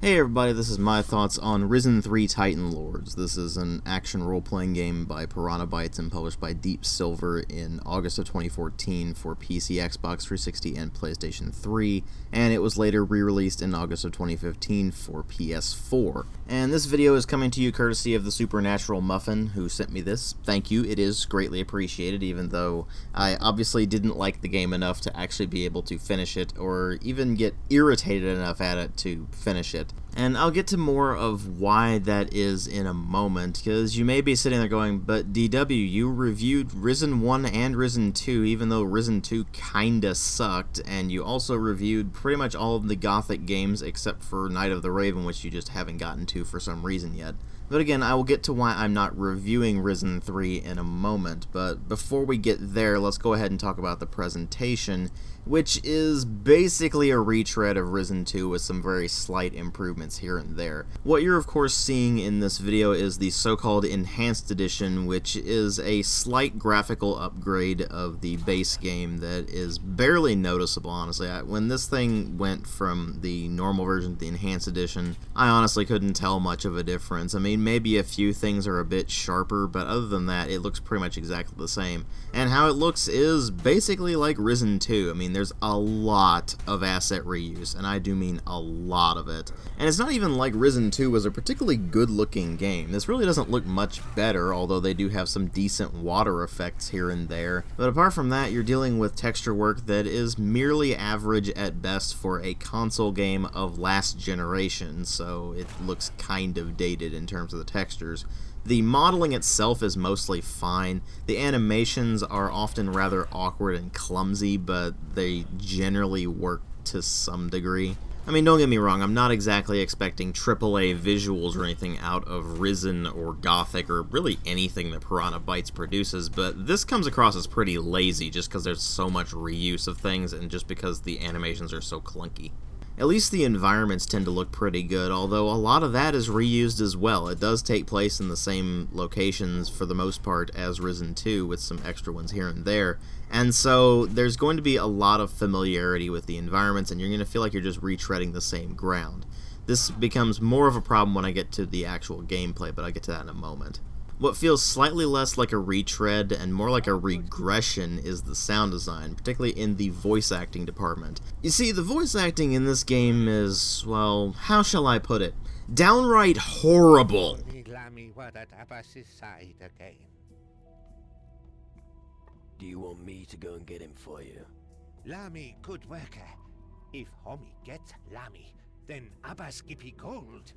Hey everybody, this is my thoughts on Risen 3 Titan Lords. This is an action role-playing game by Piranha Bytes and published by Deep Silver in August of 2014 for PC, Xbox 360, and PlayStation 3, and it was later re-released in August of 2015 for PS4. And this video is coming to you courtesy of the Supernatural Muffin, who sent me this. Thank you, it is greatly appreciated, even though I obviously didn't like the game enough to actually be able to finish it, or even get irritated enough at it to finish it. And I'll get to more of why that is in a moment, because you may be sitting there going, but DW, you reviewed Risen 1 and Risen 2, even though Risen 2 kinda sucked, and you also reviewed pretty much all of the Gothic games except for Night of the Raven, which you just haven't gotten to for some reason yet. But again, I will get to why I'm not reviewing Risen 3 in a moment, but before we get there, let's go ahead and talk about the presentation, which is basically a retread of Risen 2 with some very slight improvements here and there. What you're of course seeing in this video is the so-called Enhanced Edition, which is a slight graphical upgrade of the base game that is barely noticeable, honestly. When this thing went from the normal version to the Enhanced Edition, I honestly couldn't tell much of a difference. I mean, maybe a few things are a bit sharper, but other than that, it looks pretty much exactly the same. And how it looks is basically like Risen 2. I mean, there's a lot of asset reuse, and I do mean a lot of it. And it's not even like Risen 2 was a particularly good-looking game. This really doesn't look much better, although they do have some decent water effects here and there. But apart from that, you're dealing with texture work that is merely average at best for a console game of last generation, so it looks kind of dated in terms of the textures. The modeling itself is mostly fine. The animations are often rather awkward and clumsy, but they generally work to some degree. I mean, don't get me wrong, I'm not exactly expecting AAA visuals or anything out of Risen or Gothic or really anything that Piranha Bytes produces, but this comes across as pretty lazy just because there's so much reuse of things and just because the animations are so clunky. At least the environments tend to look pretty good, although a lot of that is reused as well. It does take place in the same locations for the most part as Risen 2, with some extra ones here and there. And so there's going to be a lot of familiarity with the environments, and you're going to feel like you're just retreading the same ground. This becomes more of a problem when I get to the actual gameplay, but I'll get to that in a moment. What feels slightly less like a retread and more like a regression is the sound design, particularly in the voice acting department. You see, the voice acting in this game is, well, how shall I put it? Downright horrible. Do you want me to go and get him for you? Lami, good worker. If homie gets Lami, then Abbas Gippy gold.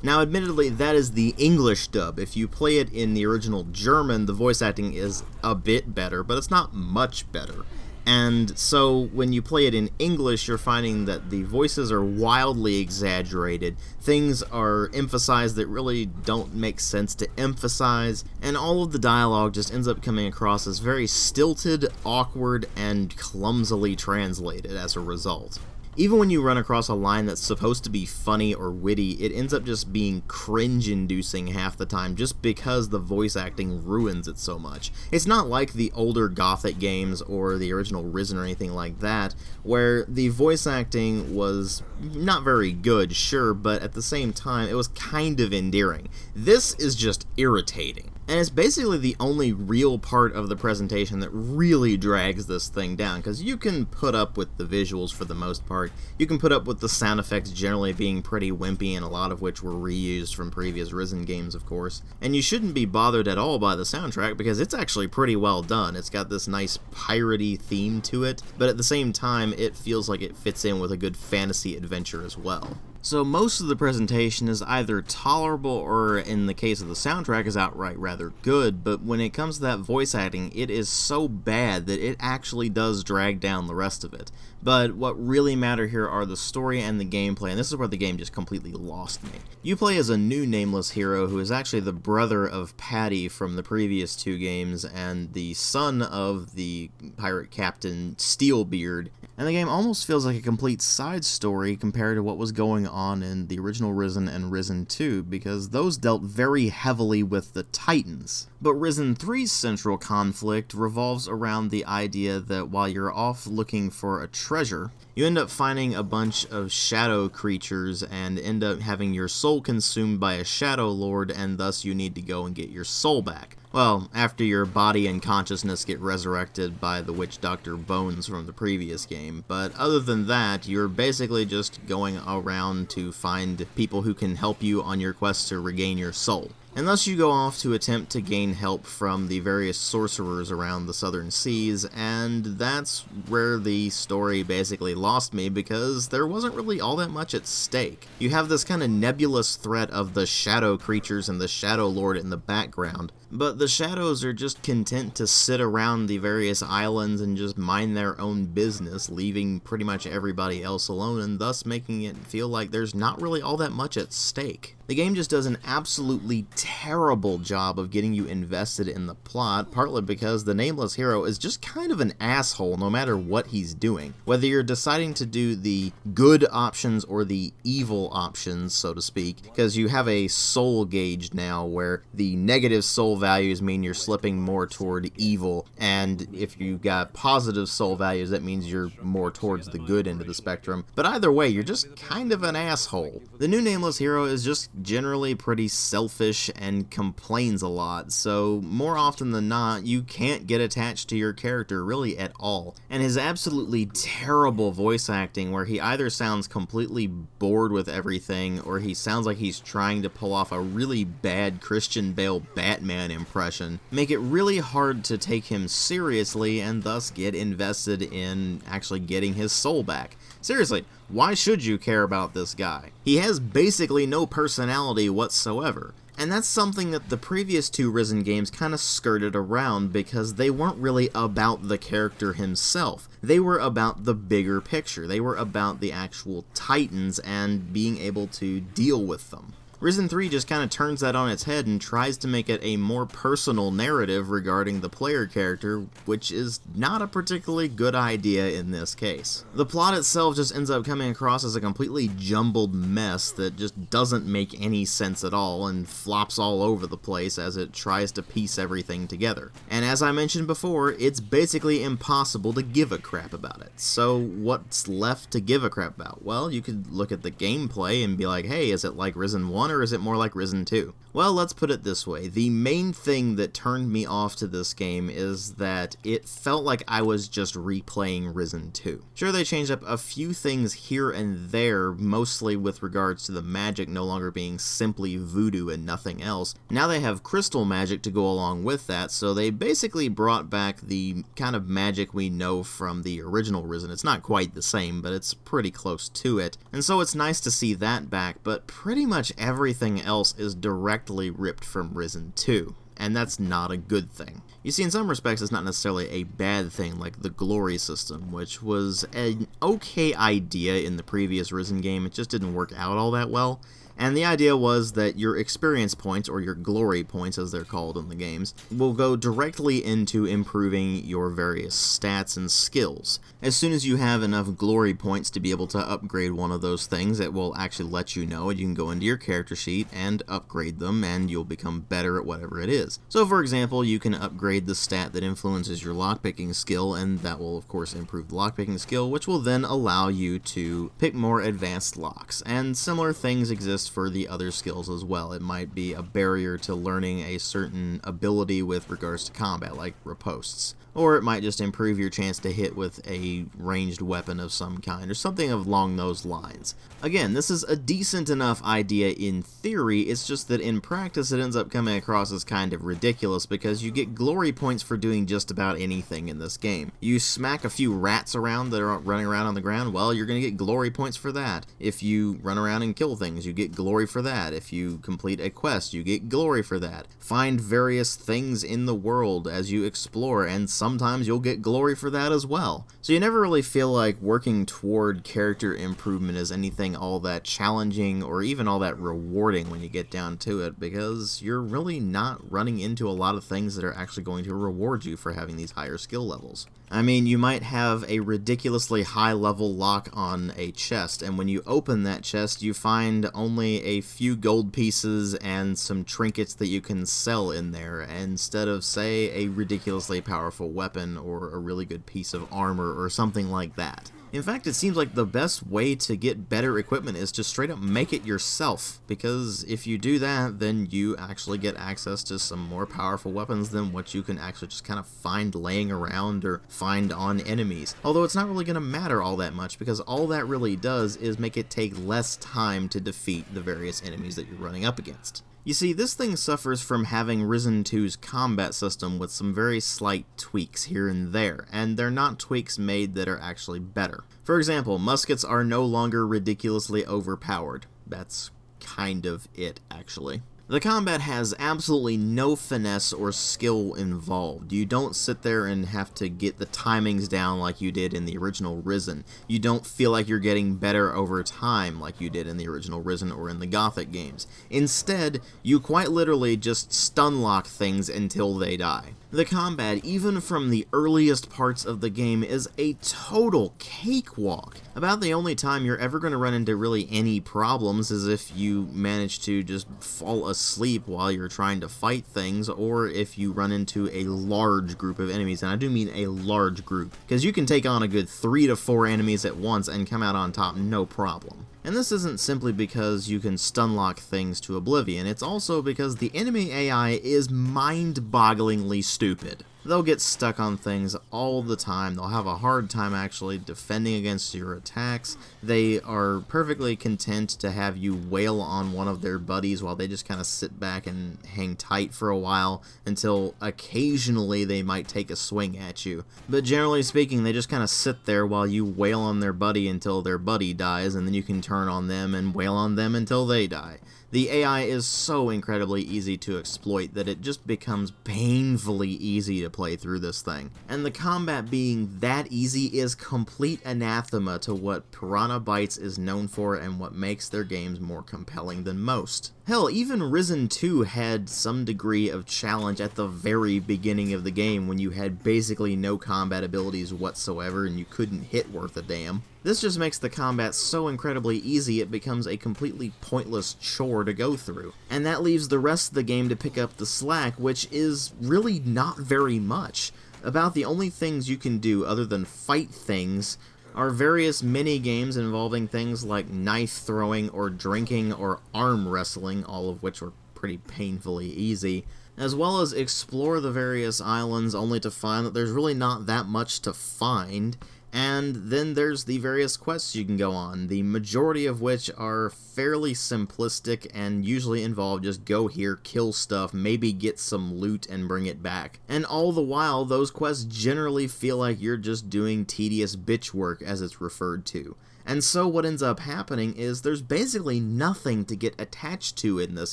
Now, admittedly, that is the English dub. If you play it in the original German, the voice acting is a bit better, but it's not much better. And so when you play it in English, you're finding that the voices are wildly exaggerated, things are emphasized that really don't make sense to emphasize, and all of the dialogue just ends up coming across as very stilted, awkward, and clumsily translated as a result. Even when you run across a line that's supposed to be funny or witty, it ends up just being cringe-inducing half the time just because the voice acting ruins it so much. It's not like the older Gothic games or the original Risen or anything like that, where the voice acting was not very good, sure, but at the same time, it was kind of endearing. This is just irritating. And it's basically the only real part of the presentation that really drags this thing down, because you can put up with the visuals for the most part, you can put up with the sound effects generally being pretty wimpy, and a lot of which were reused from previous Risen games, of course, and you shouldn't be bothered at all by the soundtrack, because it's actually pretty well done. It's got this nice piratey theme to it, but at the same time, it feels like it fits in with a good fantasy adventure as well. So most of the presentation is either tolerable or, in the case of the soundtrack, is outright rather good, but when it comes to that voice acting, it is so bad that it actually does drag down the rest of it. But what really matter here are the story and the gameplay, and this is where the game just completely lost me. You play as a new nameless hero who is actually the brother of Patty from the previous two games and the son of the pirate captain Steelbeard, and the game almost feels like a complete side story compared to what was going on in the original Risen and Risen 2, because those dealt very heavily with the Titans. But Risen 3's central conflict revolves around the idea that while you're off looking for a treasure, You end up finding a bunch of shadow creatures and end up having your soul consumed by a shadow lord, and thus you need to go and get your soul back. Well, after your body and consciousness get resurrected by the witch doctor Bones from the previous game, but other than that, you're basically just going around to find people who can help you on your quest to regain your soul. And thus you go off to attempt to gain help from the various sorcerers around the southern seas, and that's where the story basically lost me because there wasn't really all that much at stake. You have this kind of nebulous threat of the shadow creatures and the shadow lord in the background, but the shadows are just content to sit around the various islands and just mind their own business, leaving pretty much everybody else alone, and thus making it feel like there's not really all that much at stake. The game just does an absolutely terrible job of getting you invested in the plot, partly because the nameless hero is just kind of an asshole no matter what he's doing. Whether you're deciding to do the good options or the evil options, so to speak, because you have a soul gauge now where the negative soul values mean you're slipping more toward evil, and if you got positive soul values, that means you're more towards the good end of the spectrum. But either way, you're just kind of an asshole. The new nameless hero is just generally pretty selfish and complains a lot, so more often than not, you can't get attached to your character really at all. And his absolutely terrible voice acting, where he either sounds completely bored with everything, or he sounds like he's trying to pull off a really bad Christian Bale Batman impression, make it really hard to take him seriously and thus get invested in actually getting his soul back. Seriously, why should you care about this guy? He has basically no personality whatsoever. And that's something that the previous two Risen games kind of skirted around because they weren't really about the character himself. They were about the bigger picture. They were about the actual Titans and being able to deal with them. Risen 3 just kind of turns that on its head and tries to make it a more personal narrative regarding the player character, which is not a particularly good idea in this case. The plot itself just ends up coming across as a completely jumbled mess that just doesn't make any sense at all and flops all over the place as it tries to piece everything together. And as I mentioned before, it's basically impossible to give a crap about it. So what's left to give a crap about? Well, you could look at the gameplay and be like, hey, is it like Risen 1? Or is it more like Risen 2? Well, let's put it this way. The main thing that turned me off to this game is that it felt like I was just replaying Risen 2. Sure, they changed up a few things here and there, mostly with regards to the magic no longer being simply voodoo and nothing else. Now they have crystal magic to go along with that, so they basically brought back the kind of magic we know from the original Risen. It's not quite the same, but it's pretty close to it. And so it's nice to see that back, but pretty much everything else is directly ripped from Risen 2, and that's not a good thing. You see, in some respects, it's not necessarily a bad thing, like the glory system, which was an okay idea in the previous Risen game. It just didn't work out all that well. And the idea was that your experience points, or your glory points as they're called in the games, will go directly into improving your various stats and skills. As soon as you have enough glory points to be able to upgrade one of those things, it will actually let you know, and you can go into your character sheet and upgrade them, and you'll become better at whatever it is. So for example, you can upgrade the stat that influences your lockpicking skill, and that will of course improve the lockpicking skill, which will then allow you to pick more advanced locks. And similar things exist for the other skills as well. It might be a barrier to learning a certain ability with regards to combat, like ripostes. Or it might just improve your chance to hit with a ranged weapon of some kind, or something along those lines. Again, this is a decent enough idea in theory, it's just that in practice it ends up coming across as kind of ridiculous because you get glory points for doing just about anything in this game. You smack a few rats around that are running around on the ground, well, you're going to get glory points for that. If you run around and kill things, you get glory for that. If you complete a quest, you get glory for that. Find various things in the world as you explore, and sometimes you'll get glory for that as well. So you never really feel like working toward character improvement is anything all that challenging or even all that rewarding when you get down to it, because you're really not running into a lot of things that are actually going to reward you for having these higher skill levels. I mean, you might have a ridiculously high level lock on a chest, and when you open that chest, you find only a few gold pieces and some trinkets that you can sell in there, instead of, say, a ridiculously powerful weapon or a really good piece of armor or something like that. In fact, it seems like the best way to get better equipment is to straight up make it yourself, because if you do that, then you actually get access to some more powerful weapons than what you can actually just kind of find laying around or find on enemies. Although it's not really going to matter all that much, because all that really does is make it take less time to defeat the various enemies that you're running up against. You see, this thing suffers from having Risen 2's combat system with some very slight tweaks here and there, and they're not tweaks made that are actually better. For example, muskets are no longer ridiculously overpowered. That's kind of it, actually. The combat has absolutely no finesse or skill involved. You don't sit there and have to get the timings down like you did in the original Risen. You don't feel like you're getting better over time like you did in the original Risen or in the Gothic games. Instead, you quite literally just stun lock things until they die. The combat, even from the earliest parts of the game, is a total cakewalk. About the only time you're ever going to run into really any problems is if you manage to just fall asleep while you're trying to fight things, or if you run into a large group of enemies, and I do mean a large group, because you can take on a good 3 to 4 enemies at once and come out on top no problem. And this isn't simply because you can stun lock things to oblivion, it's also because the enemy AI is mind-bogglingly stupid. They'll get stuck on things all the time. They'll have a hard time actually defending against your attacks. They are perfectly content to have you wail on one of their buddies while they just kind of sit back and hang tight for a while until occasionally they might take a swing at you. But generally speaking, they just kind of sit there while you wail on their buddy until their buddy dies, and then you can turn on them and wail on them until they die. The AI is so incredibly easy to exploit that it just becomes painfully easy to play through this thing. And the combat being that easy is complete anathema to what Piranha Bytes is known for and what makes their games more compelling than most. Hell, even Risen 2 had some degree of challenge at the very beginning of the game when you had basically no combat abilities whatsoever and you couldn't hit worth a damn. This just makes the combat so incredibly easy it becomes a completely pointless chore to go through. And that leaves the rest of the game to pick up the slack, which is really not very much. About the only things you can do other than fight things are various mini-games involving things like knife throwing or drinking or arm wrestling, all of which were pretty painfully easy, as well as explore the various islands only to find that there's really not that much to find. And then there's the various quests you can go on, the majority of which are fairly simplistic and usually involve just go here, kill stuff, maybe get some loot and bring it back. And all the while, those quests generally feel like you're just doing tedious bitch work, as it's referred to. And so what ends up happening is there's basically nothing to get attached to in this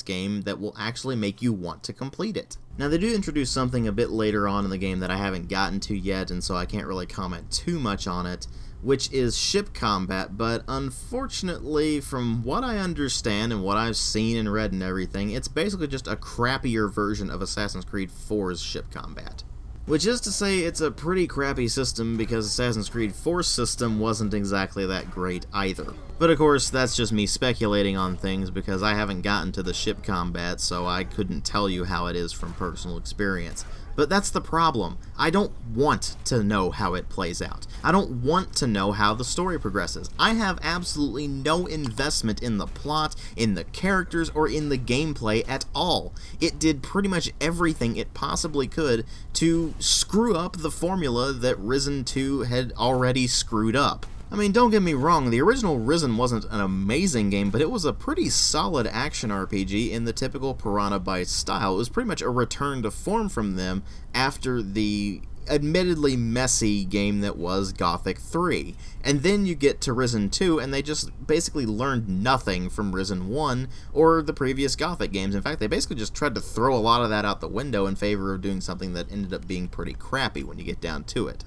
game that will actually make you want to complete it. Now, they do introduce something a bit later on in the game that I haven't gotten to yet, and so I can't really comment too much on it, which is ship combat, but unfortunately, from what I understand and what I've seen and read and everything, it's basically just a crappier version of Assassin's Creed 4's ship combat. Which is to say, it's a pretty crappy system because Assassin's Creed 4's system wasn't exactly that great either. But of course, that's just me speculating on things because I haven't gotten to the ship combat, so I couldn't tell you how it is from personal experience. But that's the problem. I don't want to know how it plays out. I don't want to know how the story progresses. I have absolutely no investment in the plot, in the characters, or in the gameplay at all. It did pretty much everything it possibly could to screw up the formula that Risen 2 had already screwed up. I mean, don't get me wrong, the original Risen wasn't an amazing game, but it was a pretty solid action RPG in the typical Piranha Bytes style. It was pretty much a return to form from them after the admittedly messy game that was Gothic 3. And then you get to Risen 2, and they just basically learned nothing from Risen 1 or the previous Gothic games. In fact, they basically just tried to throw a lot of that out the window in favor of doing something that ended up being pretty crappy when you get down to it.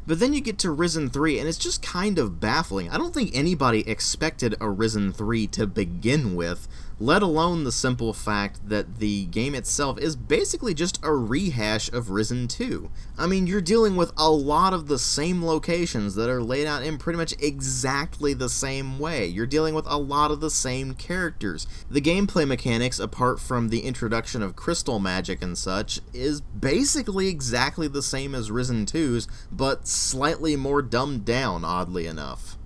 But then you get to Risen 3, and it's just kind of baffling. I don't think anybody expected a Risen 3 to begin with, let alone the simple fact that the game itself is basically just a rehash of Risen 2. I mean, you're dealing with a lot of the same locations that are laid out in pretty much exactly the same way. You're dealing with a lot of the same characters. The gameplay mechanics, apart from the introduction of crystal magic and such, is basically exactly the same as Risen 2's, but slightly more dumbed down, oddly enough.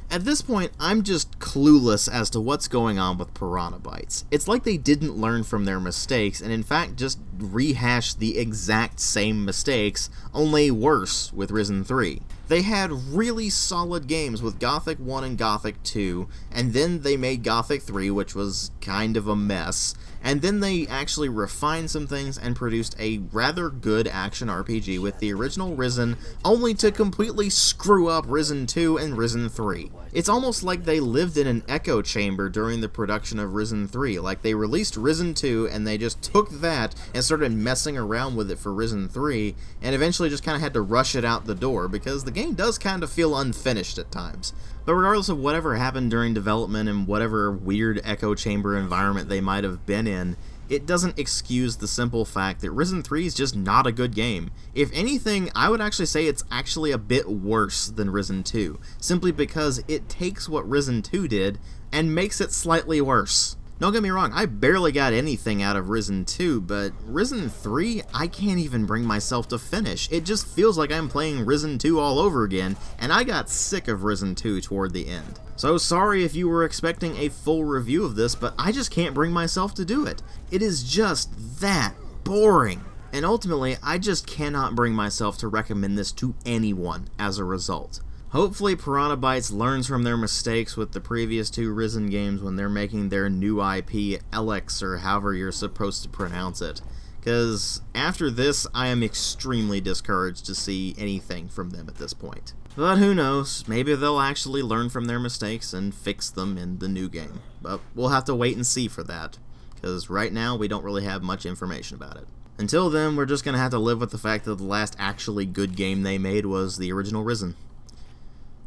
At this point, I'm just clueless as to what's going on with Piranha Bytes. It's like they didn't learn from their mistakes, and in fact just rehashed the exact same mistakes, only worse with Risen 3. They had really solid games with Gothic 1 and Gothic 2, and then they made Gothic 3, which was kind of a mess, and then they actually refined some things and produced a rather good action RPG with the original Risen, only to completely screw up Risen 2 and Risen 3. It's almost like they lived in an echo chamber during the production of Risen 3, like they released Risen 2 and they just took that and started messing around with it for Risen 3, and eventually just kind of had to rush it out the door, because the game does kind of feel unfinished at times. But regardless of whatever happened during development and whatever weird echo chamber environment they might have been in, it doesn't excuse the simple fact that Risen 3 is just not a good game. If anything, I would actually say it's actually a bit worse than Risen 2, simply because it takes what Risen 2 did and makes it slightly worse. Don't get me wrong, I barely got anything out of Risen 2, but Risen 3, I can't even bring myself to finish. It just feels like I'm playing Risen 2 all over again, and I got sick of Risen 2 toward the end. So sorry if you were expecting a full review of this, but I just can't bring myself to do it. It is just that boring. And ultimately, I just cannot bring myself to recommend this to anyone as a result. Hopefully Piranha Bytes learns from their mistakes with the previous two Risen games when they're making their new IP, Elex, or however you're supposed to pronounce it. Because after this, I am extremely discouraged to see anything from them at this point. But who knows, maybe they'll actually learn from their mistakes and fix them in the new game. But we'll have to wait and see for that, because right now we don't really have much information about it. Until then, we're just going to have to live with the fact that the last actually good game they made was the original Risen.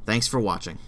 Thanks for watching.